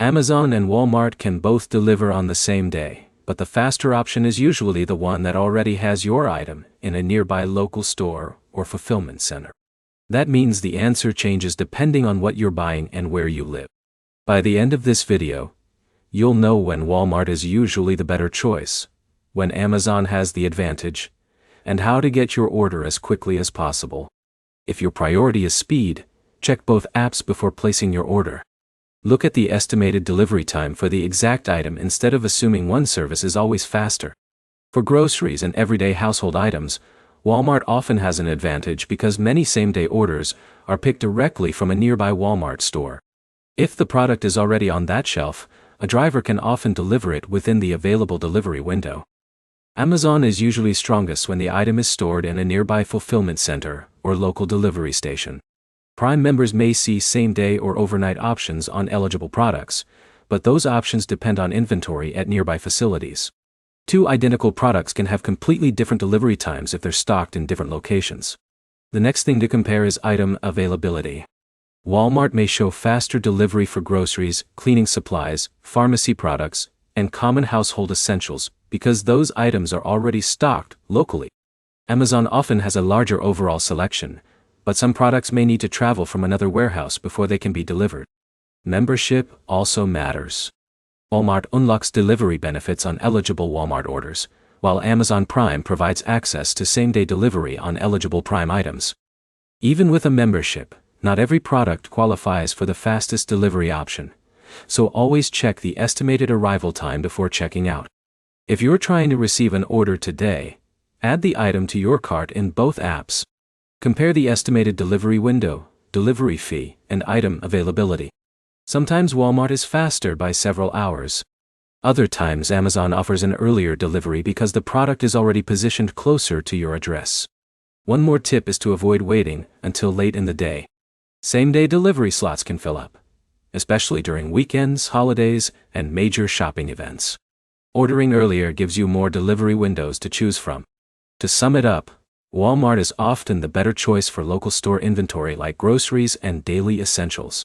Amazon and Walmart can both deliver on the same day, but the faster option is usually the one that already has your item in a nearby local store or fulfillment center. That means the answer changes depending on what you're buying and where you live. By the end of this video, you'll know when Walmart is usually the better choice, when Amazon has the advantage, and how to get your order as quickly as possible. If your priority is speed, check both apps before placing your order. Look at the estimated delivery time for the exact item instead of assuming one service is always faster. For groceries and everyday household items, Walmart often has an advantage because many same-day orders are picked directly from a nearby Walmart store. If the product is already on that shelf, a driver can often deliver it within the available delivery window. Amazon is usually strongest when the item is stored in a nearby fulfillment center or local delivery station. Prime members may see same-day or overnight options on eligible products, but those options depend on inventory at nearby facilities. Two identical products can have completely different delivery times if they're stocked in different locations. The next thing to compare is item availability. Walmart may show faster delivery for groceries, cleaning supplies, pharmacy products, and common household essentials because those items are already stocked locally. Amazon often has a larger overall selection, but some products may need to travel from another warehouse before they can be delivered. Membership also matters. Walmart unlocks delivery benefits on eligible Walmart orders, while Amazon Prime provides access to same-day delivery on eligible Prime items. Even with a membership, not every product qualifies for the fastest delivery option, so always check the estimated arrival time before checking out. If you're trying to receive an order today, add the item to your cart in both apps. Compare the estimated delivery window, delivery fee, and item availability. Sometimes Walmart is faster by several hours. Other times Amazon offers an earlier delivery because the product is already positioned closer to your address. One more tip is to avoid waiting until late in the day. Same-day delivery slots can fill up, especially during weekends, holidays, and major shopping events. Ordering earlier gives you more delivery windows to choose from. To sum it up, Walmart is often the better choice for local store inventory like groceries and daily essentials.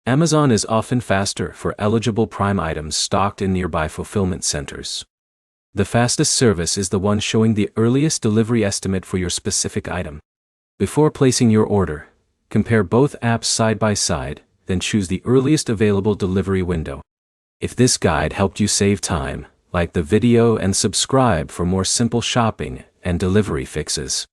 Amazon is often faster for eligible Prime items stocked in nearby fulfillment centers. The fastest service is the one showing the earliest delivery estimate for your specific item. Before placing your order, compare both apps side by side, then choose the earliest available delivery window. If this guide helped you save time, like the video and subscribe for more simple shopping and delivery fixes.